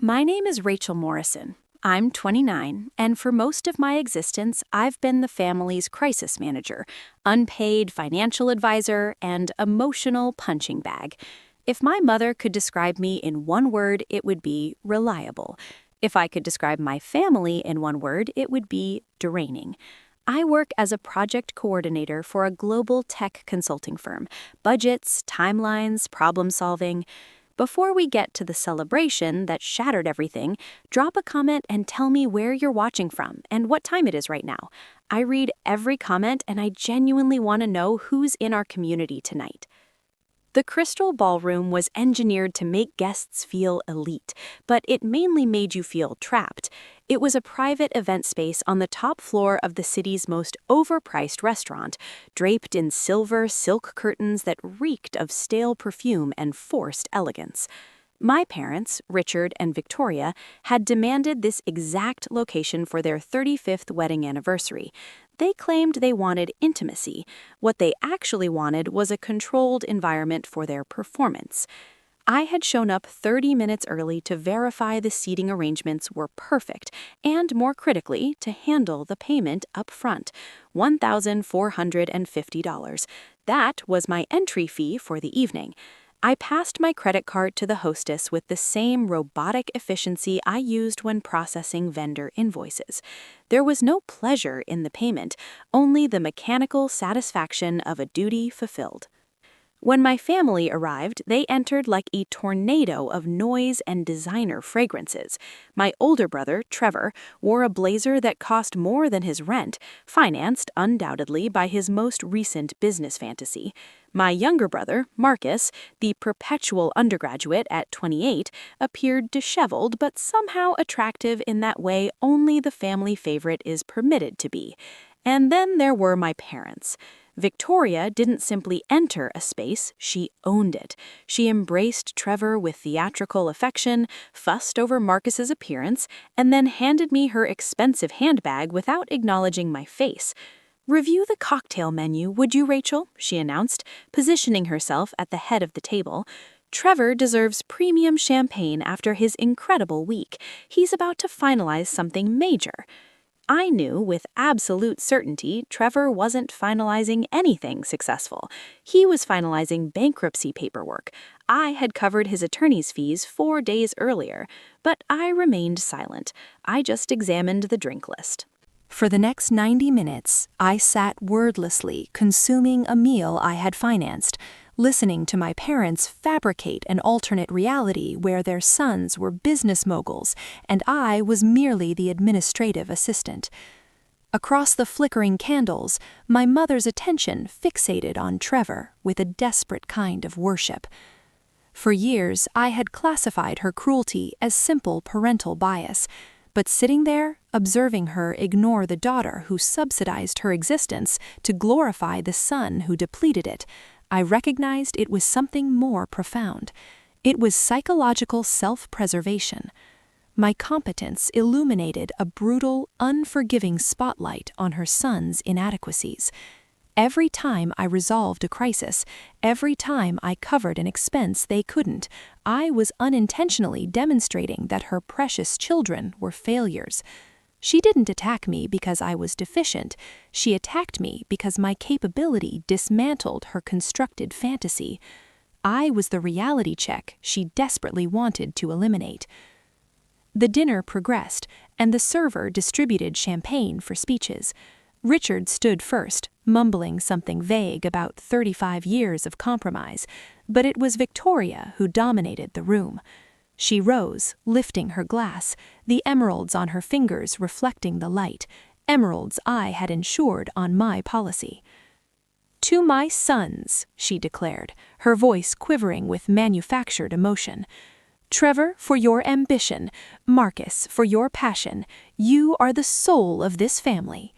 My name is Rachel Morrison. I'm 29, and for most of my existence, I've been the family's crisis manager, unpaid financial advisor, and emotional punching bag. If my mother could describe me in one word, it would be reliable. If I could describe my family in one word, it would be draining. I work as a project coordinator for a global tech consulting firm. Budgets, timelines, problem solving. Before we get to the celebration that shattered everything, drop a comment and tell me where you're watching from and what time it is right now. I read every comment and I genuinely want to know who's in our community tonight. The Crystal Ballroom was engineered to make guests feel elite, but it mainly made you feel trapped. It was a private event space on the top floor of the city's most overpriced restaurant, draped in silver silk curtains that reeked of stale perfume and forced elegance. My parents, Richard and Victoria, had demanded this exact location for their 35th wedding anniversary. They claimed they wanted intimacy. What they actually wanted was a controlled environment for their performance. I had shown up 30 minutes early to verify the seating arrangements were perfect and, more critically, to handle the payment up front, $1,450. That was my entry fee for the evening. I passed my credit card to the hostess with the same robotic efficiency I used when processing vendor invoices. There was no pleasure in the payment, only the mechanical satisfaction of a duty fulfilled. When my family arrived, they entered like a tornado of noise and designer fragrances. My older brother, Trevor, wore a blazer that cost more than his rent, financed undoubtedly by his most recent business fantasy. My younger brother, Marcus, the perpetual undergraduate at 28, appeared disheveled but somehow attractive in that way only the family favorite is permitted to be. And then there were my parents. Victoria didn't simply enter a space, she owned it. She embraced Trevor with theatrical affection, fussed over Marcus's appearance, and then handed me her expensive handbag without acknowledging my face. "Review the cocktail menu, would you, Rachel?" she announced, positioning herself at the head of the table. "Trevor deserves premium champagne after his incredible week. He's about to finalize something major." I knew with absolute certainty Trevor wasn't finalizing anything successful. He was finalizing bankruptcy paperwork. I had covered his attorney's fees 4 days earlier, but I remained silent. I just examined the drink list. For the next 90 minutes, I sat wordlessly consuming a meal I had financed, listening to my parents fabricate an alternate reality where their sons were business moguls and I was merely the administrative assistant. Across the flickering candles, my mother's attention fixated on Trevor with a desperate kind of worship. For years, I had classified her cruelty as simple parental bias, but sitting there, observing her ignore the daughter who subsidized her existence to glorify the son who depleted it, I recognized it was something more profound. It was psychological self-preservation. My competence illuminated a brutal, unforgiving spotlight on her son's inadequacies. Every time I resolved a crisis, every time I covered an expense they couldn't, I was unintentionally demonstrating that her precious children were failures. She didn't attack me because I was deficient. She attacked me because my capability dismantled her constructed fantasy. I was the reality check she desperately wanted to eliminate. The dinner progressed, and the server distributed champagne for speeches. Richard stood first, mumbling something vague about 35 years of compromise, but it was Victoria who dominated the room. She rose, lifting her glass, the emeralds on her fingers reflecting the light, emeralds I had insured on my policy. "To my sons," she declared, her voice quivering with manufactured emotion. "Trevor, for your ambition, Marcus, for your passion, you are the soul of this family."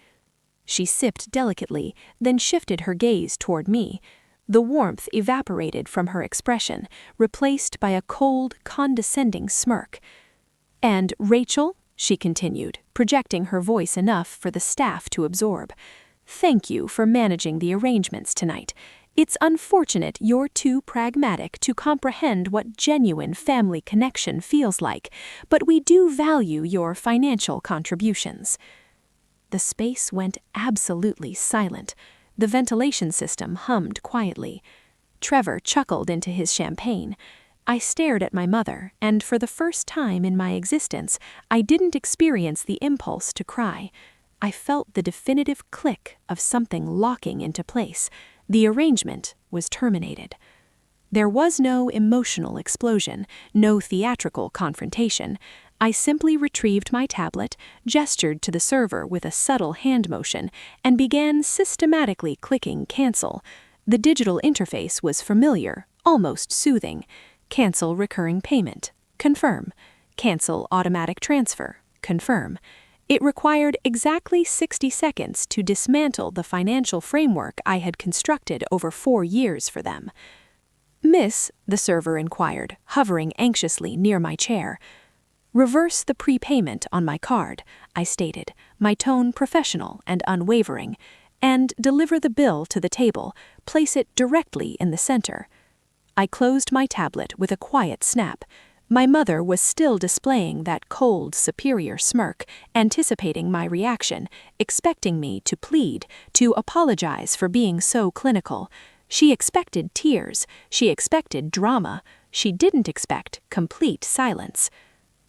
She sipped delicately, then shifted her gaze toward me. The warmth evaporated from her expression, replaced by a cold, condescending smirk. "And Rachel," she continued, projecting her voice enough for the staff to absorb, "thank you for managing the arrangements tonight. It's unfortunate you're too pragmatic to comprehend what genuine family connection feels like, but we do value your financial contributions." The space went absolutely silent. The ventilation system hummed quietly. Trevor chuckled into his champagne. I stared at my mother, and for the first time in my existence, I didn't experience the impulse to cry. I felt the definitive click of something locking into place. The arrangement was terminated. There was no emotional explosion, no theatrical confrontation. I simply retrieved my tablet, gestured to the server with a subtle hand motion, and began systematically clicking cancel. The digital interface was familiar, almost soothing. Cancel recurring payment. Confirm. Cancel automatic transfer. Confirm. It required exactly 60 seconds to dismantle the financial framework I had constructed over 4 years for them. "Miss," the server inquired, hovering anxiously near my chair. "Reverse the prepayment on my card," I stated, my tone professional and unwavering, "and deliver the bill to the table. Place it directly in the center." I closed my tablet with a quiet snap. My mother was still displaying that cold, superior smirk, anticipating my reaction, expecting me to plead, to apologize for being so clinical. She expected tears. She expected drama. She didn't expect complete silence.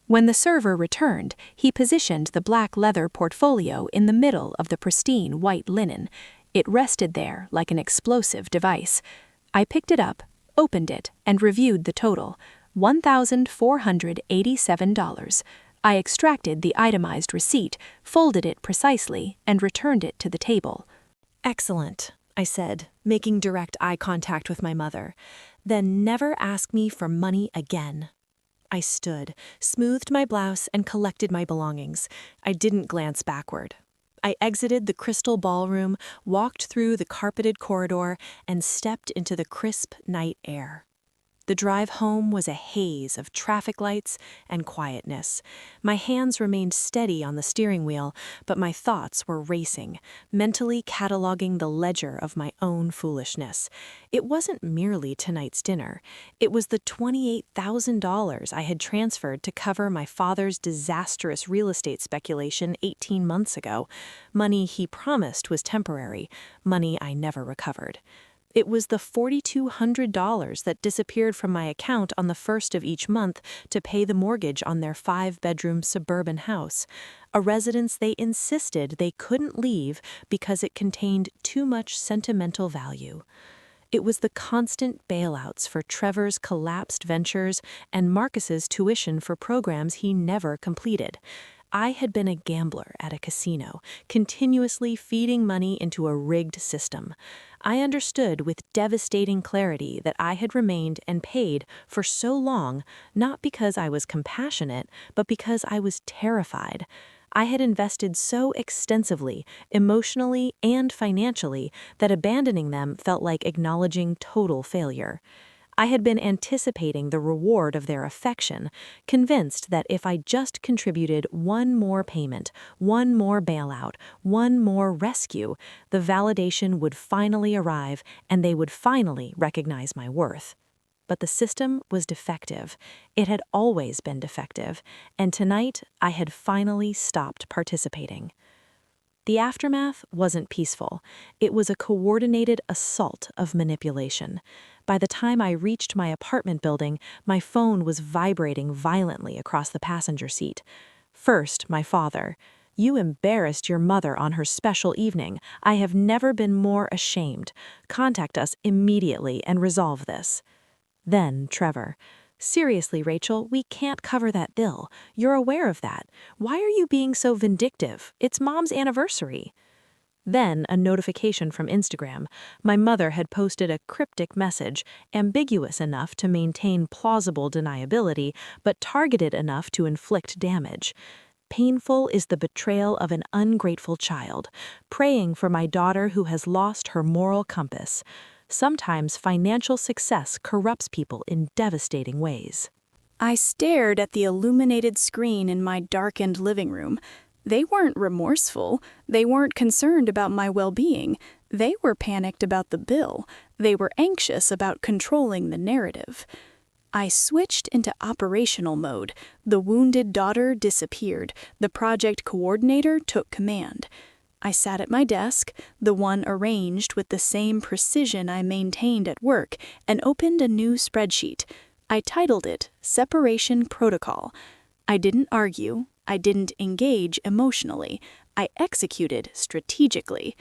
When the server returned, he positioned the black leather portfolio in the middle of the pristine white linen. It rested there like an explosive device. I picked it up, opened it, and reviewed the total: $1,487. I extracted the itemized receipt, folded it precisely, and returned it to the table. "Excellent," I said, making direct eye contact with my mother. "Then never ask me for money again." I stood, smoothed my blouse, and collected my belongings. I didn't glance backward. I exited the crystal ballroom, walked through the carpeted corridor, and stepped into the crisp night air. The drive home was a haze of traffic lights and quietness. My hands remained steady on the steering wheel, but my thoughts were racing, mentally cataloging the ledger of my own foolishness. It wasn't merely tonight's dinner. It was the $28,000 I had transferred to cover my father's disastrous real estate speculation 18 months ago. Money he promised was temporary, money I never recovered. It was the $4,200 that disappeared from my account on the first of each month to pay the mortgage on their 5-bedroom suburban house, a residence they insisted they couldn't leave because it contained too much sentimental value. It was the constant bailouts for Trevor's collapsed ventures and Marcus's tuition for programs he never completed. I had been a gambler at a casino, continuously feeding money into a rigged system. I understood with devastating clarity that I had remained and paid for so long, not because I was compassionate, but because I was terrified. I had invested so extensively, emotionally and financially, that abandoning them felt like acknowledging total failure. I had been anticipating the reward of their affection, convinced that if I just contributed one more payment, one more bailout, one more rescue, the validation would finally arrive and they would finally recognize my worth. But the system was defective. It had always been defective, and tonight I had finally stopped participating. The aftermath wasn't peaceful. It was a coordinated assault of manipulation. By the time I reached my apartment building, my phone was vibrating violently across the passenger seat. First, my father. "You embarrassed your mother on her special evening. I have never been more ashamed. Contact us immediately and resolve this." Then Trevor. "Seriously, Rachel, we can't cover that bill. You're aware of that. Why are you being so vindictive? It's Mom's anniversary." Then a notification from Instagram. My mother had posted a cryptic message, ambiguous enough to maintain plausible deniability, but targeted enough to inflict damage. "Painful is the betrayal of an ungrateful child. Praying for my daughter who has lost her moral compass. Sometimes financial success corrupts people in devastating ways." I stared at the illuminated screen in my darkened living room. They weren't remorseful. They weren't concerned about my well-being. They were panicked about the bill. They were anxious about controlling the narrative. I switched into operational mode. The wounded daughter disappeared. The project coordinator took command. I sat at my desk, the one arranged with the same precision I maintained at work, and opened a new spreadsheet. I titled it Separation Protocol. I didn't argue. I didn't engage emotionally. I executed strategically.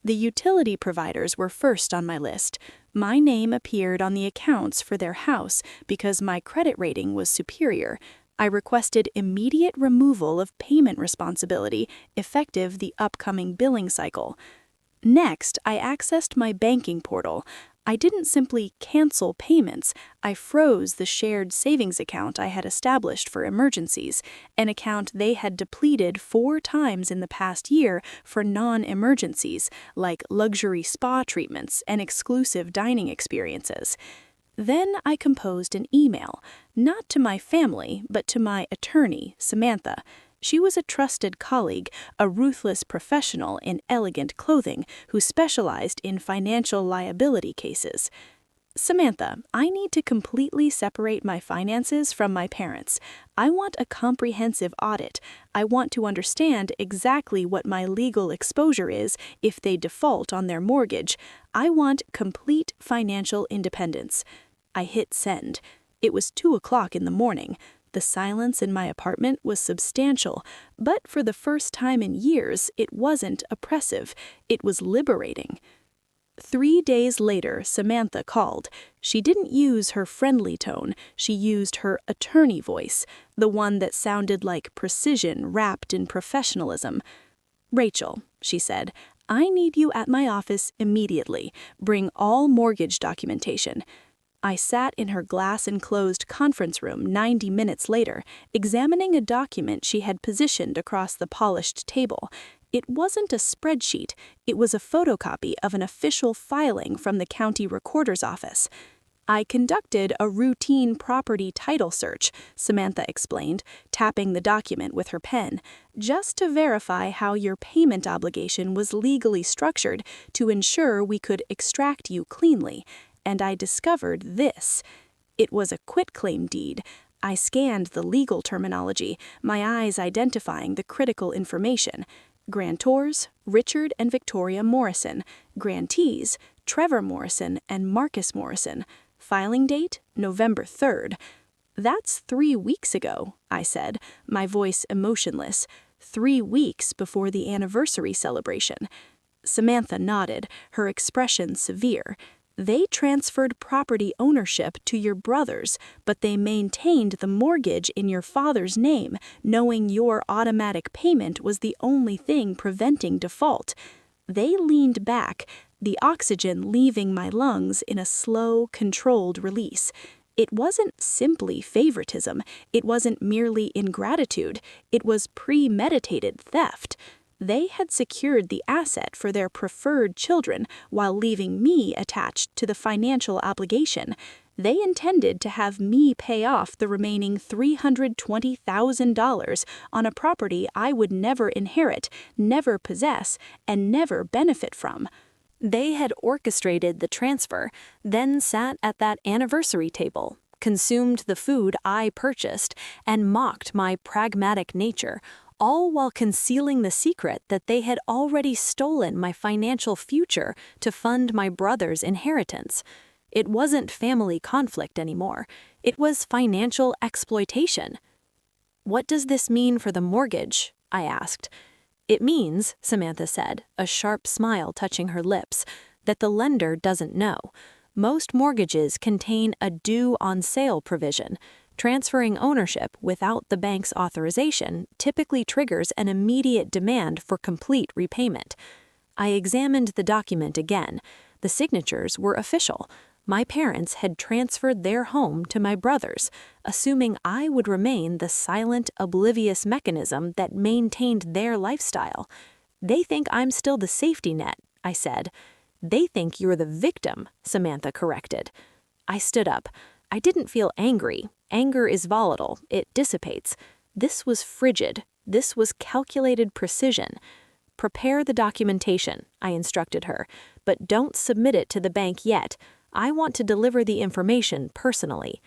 The utility providers were first on my list. My name appeared on the accounts for their house because my credit rating was superior. I requested immediate removal of payment responsibility, effective the upcoming billing cycle. Next, I accessed my banking portal. I didn't simply cancel payments. I froze the shared savings account I had established for emergencies, an account they had depleted 4 times in the past year for non-emergencies, like luxury spa treatments and exclusive dining experiences. Then I composed an email, not to my family, but to my attorney, Samantha. She was a trusted colleague, a ruthless professional in elegant clothing who specialized in financial liability cases. Samantha, I need to completely separate my finances from my parents. I want a comprehensive audit. I want to understand exactly what my legal exposure is if they default on their mortgage. I want complete financial independence. I hit send. It was 2:00 in the morning. The silence in my apartment was substantial, but for the first time in years, it wasn't oppressive. It was liberating. 3 days later, Samantha called. She didn't use her friendly tone. She used her attorney voice, the one that sounded like precision wrapped in professionalism. "Rachel," she said, "I need you at my office immediately. Bring all mortgage documentation." I sat in her glass-enclosed conference room 90 minutes later, examining a document she had positioned across the polished table. It wasn't a spreadsheet, it was a photocopy of an official filing from the county recorder's office. "I conducted a routine property title search," Samantha explained, tapping the document with her pen, "just to verify how your payment obligation was legally structured to ensure we could extract you cleanly. And I discovered this. It was a quitclaim deed. I scanned the legal terminology, my eyes identifying the critical information. Grantors, Richard and Victoria Morrison. Grantees, Trevor Morrison and Marcus Morrison. Filing date, November 3rd. "That's 3 weeks ago," I said, my voice emotionless. 3 weeks before the anniversary celebration. Samantha nodded, her expression severe. "They transferred property ownership to your brothers, but they maintained the mortgage in your father's name, knowing your automatic payment was the only thing preventing default. They leaned back, the oxygen leaving my lungs in a slow, controlled release. It wasn't simply favoritism. It wasn't merely ingratitude. It was premeditated theft. They had secured the asset for their preferred children while leaving me attached to the financial obligation. They intended to have me pay off the remaining $320,000 on a property I would never inherit, never possess, and never benefit from. They had orchestrated the transfer, then sat at that anniversary table, consumed the food I purchased, and mocked my pragmatic nature, all while concealing the secret that they had already stolen my financial future to fund my brother's inheritance. It wasn't family conflict anymore. It was financial exploitation. "What does this mean for the mortgage?" I asked. "It means," Samantha said, a sharp smile touching her lips, "that the lender doesn't know. Most mortgages contain a due on sale provision. Transferring ownership without the bank's authorization typically triggers an immediate demand for complete repayment." I examined the document again. The signatures were official. My parents had transferred their home to my brothers, assuming I would remain the silent, oblivious mechanism that maintained their lifestyle. "They think I'm still the safety net," I said. "They think you're the victim," Samantha corrected. I stood up. I didn't feel angry. Anger is volatile. It dissipates. This was frigid. This was calculated precision. Prepare the documentation, I instructed her, but don't submit it to the bank yet. I want to deliver the information personally.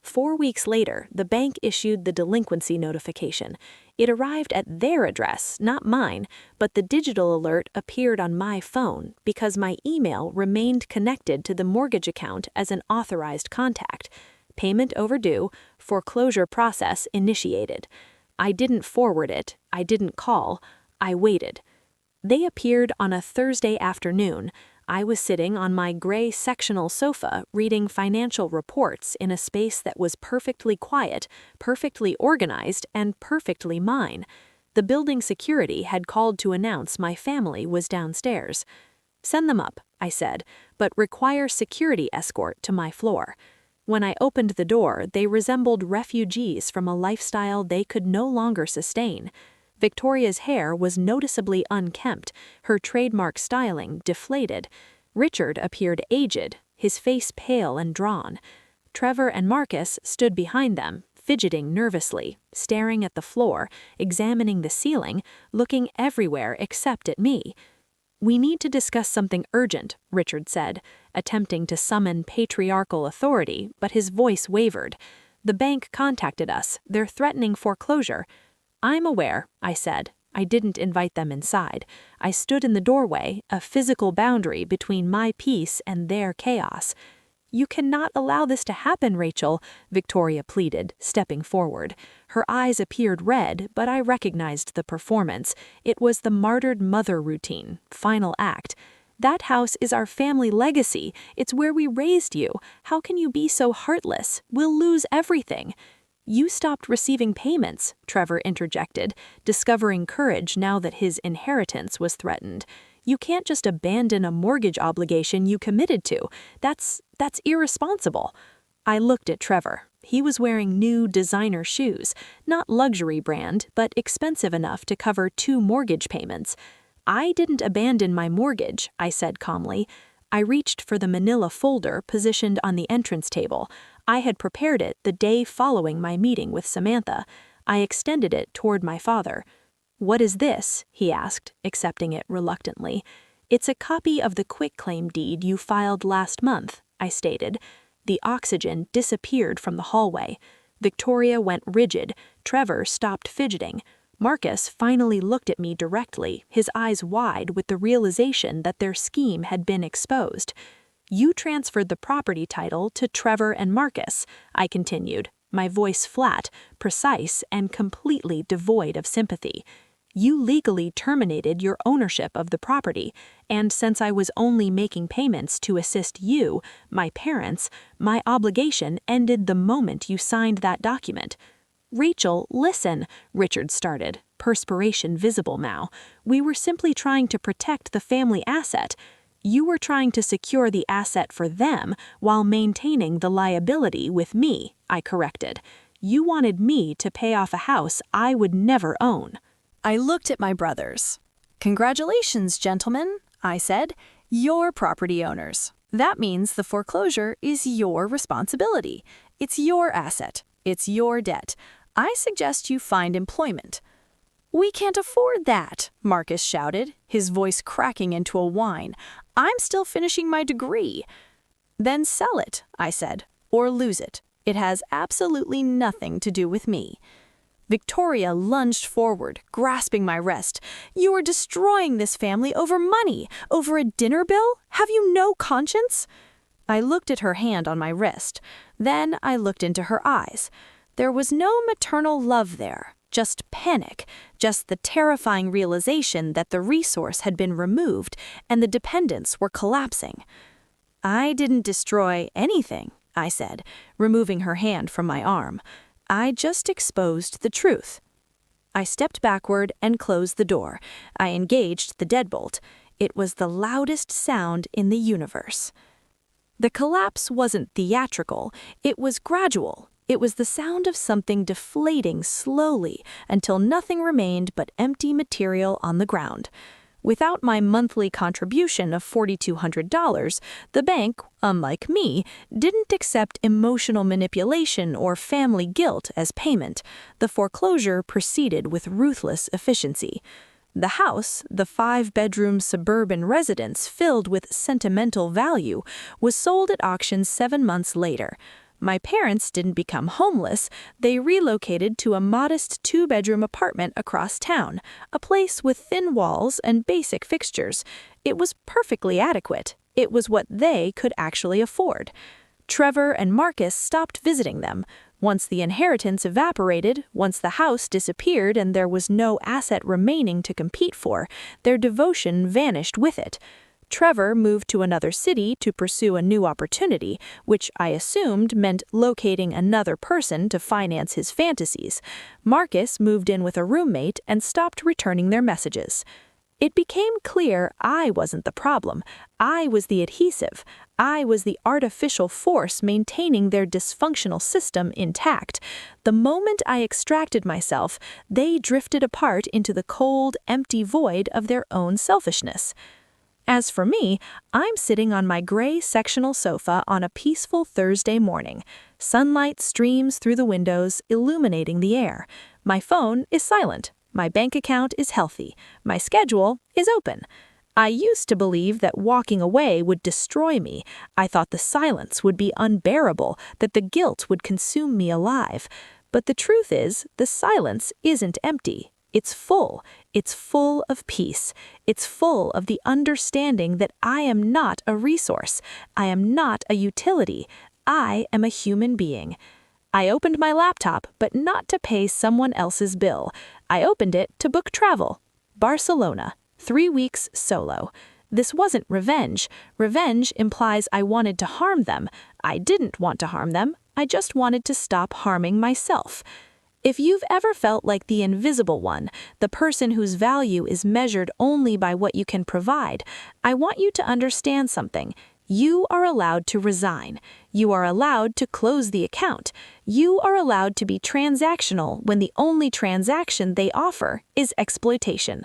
4 weeks later, the bank issued the delinquency notification. It arrived at their address, not mine, but the digital alert appeared on my phone because my email remained connected to the mortgage account as an authorized contact. Payment overdue, foreclosure process initiated. I didn't forward it, I didn't call, I waited. They appeared on a Thursday afternoon. I was sitting on my gray sectional sofa reading financial reports in a space that was perfectly quiet, perfectly organized, and perfectly mine. The building security had called to announce my family was downstairs. Send them up, I said, but require security escort to my floor. When I opened the door, they resembled refugees from a lifestyle they could no longer sustain. Victoria's hair was noticeably unkempt, her trademark styling deflated. Richard appeared aged, his face pale and drawn. Trevor and Marcus stood behind them, fidgeting nervously, staring at the floor, examining the ceiling, looking everywhere except at me. We need to discuss something urgent, Richard said, attempting to summon patriarchal authority, but his voice wavered. The bank contacted us, they're threatening foreclosure. I'm aware, I said. I didn't invite them inside. I stood in the doorway, a physical boundary between my peace and their chaos. You cannot allow this to happen, Rachel, Victoria pleaded, stepping forward. Her eyes appeared red, but I recognized the performance. It was the martyred mother routine, final act. That house is our family legacy. It's where we raised you. How can you be so heartless? We'll lose everything. You stopped receiving payments, Trevor interjected, discovering courage now that his inheritance was threatened. You can't just abandon a mortgage obligation you committed to. That's irresponsible. I looked at Trevor. He was wearing new designer shoes, not luxury brand, but expensive enough to cover 2 mortgage payments. I didn't abandon my mortgage, I said calmly. I reached for the manila folder positioned on the entrance table. I had prepared it the day following my meeting with Samantha. I extended it toward my father. What is this? He asked, accepting it reluctantly. It's a copy of the quitclaim deed you filed last month, I stated. The oxygen disappeared from the hallway. Victoria went rigid. Trevor stopped fidgeting. Marcus finally looked at me directly, his eyes wide with the realization that their scheme had been exposed. You transferred the property title to Trevor and Marcus, I continued, my voice flat, precise, and completely devoid of sympathy. You legally terminated your ownership of the property, and since I was only making payments to assist you, my parents, my obligation ended the moment you signed that document. Rachel, listen, Richard started, perspiration visible now. We were simply trying to protect the family asset. You were trying to secure the asset for them while maintaining the liability with me, I corrected. You wanted me to pay off a house I would never own. I looked at my brothers. Congratulations, gentlemen, I said. You're property owners. That means the foreclosure is your responsibility. It's your asset. It's your debt. I suggest you find employment. We can't afford that, Marcus shouted, his voice cracking into a whine. I'm still finishing my degree. Then sell it, I said, or lose it. It has absolutely nothing to do with me. Victoria lunged forward, grasping my wrist. You are destroying this family over money, over a dinner bill? Have you no conscience? I looked at her hand on my wrist. Then I looked into her eyes. There was no maternal love there, just panic, just the terrifying realization that the resource had been removed and the dependents were collapsing. I didn't destroy anything, I said, removing her hand from my arm. I just exposed the truth. I stepped backward and closed the door. I engaged the deadbolt. It was the loudest sound in the universe. The collapse wasn't theatrical, it was gradual. It was the sound of something deflating slowly until nothing remained but empty material on the ground. Without my monthly contribution of $4,200, the bank, unlike me, didn't accept emotional manipulation or family guilt as payment. The foreclosure proceeded with ruthless efficiency. The house, the 5-bedroom suburban residence filled with sentimental value, was sold at auction 7 months later. My parents didn't become homeless, they relocated to a modest 2-bedroom apartment across town, a place with thin walls and basic fixtures. It was perfectly adequate. It was what they could actually afford. Trevor and Marcus stopped visiting them. Once the inheritance evaporated, once the house disappeared and there was no asset remaining to compete for, their devotion vanished with it. Trevor moved to another city to pursue a new opportunity, which I assumed meant locating another person to finance his fantasies. Marcus moved in with a roommate and stopped returning their messages. It became clear I wasn't the problem. I was the adhesive. I was the artificial force maintaining their dysfunctional system intact. The moment I extracted myself, they drifted apart into the cold, empty void of their own selfishness. As for me, I'm sitting on my gray sectional sofa on a peaceful Thursday morning. Sunlight streams through the windows, illuminating the air. My phone is silent. My bank account is healthy. My schedule is open. I used to believe that walking away would destroy me. I thought the silence would be unbearable, that the guilt would consume me alive. But the truth is, the silence isn't empty. It's full. It's full of peace. It's full of the understanding that I am not a resource. I am not a utility. I am a human being. I opened my laptop, but not to pay someone else's bill. I opened it to book travel. Barcelona, 3 weeks solo. This wasn't revenge. Revenge implies I wanted to harm them. I didn't want to harm them. I just wanted to stop harming myself. If you've ever felt like the invisible one, the person whose value is measured only by what you can provide, I want you to understand something. You are allowed to resign. You are allowed to close the account. You are allowed to be transactional when the only transaction they offer is exploitation.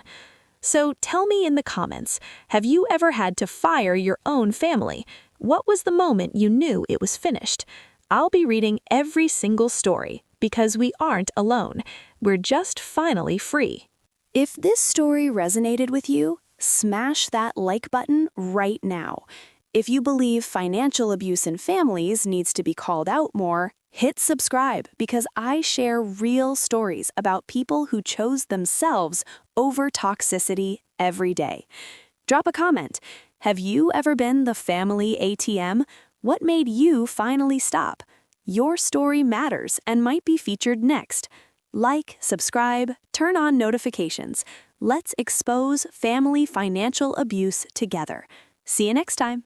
So tell me in the comments, have you ever had to fire your own family? What was the moment you knew it was finished? I'll be reading every single story, because we aren't alone. We're just finally free. If this story resonated with you, smash that like button right now. If you believe financial abuse in families needs to be called out more, hit subscribe because I share real stories about people who chose themselves over toxicity every day. Drop a comment. Have you ever been the family ATM? What made you finally stop? Your story matters and might be featured next. Like, subscribe, turn on notifications. Let's expose family financial abuse together. See you next time.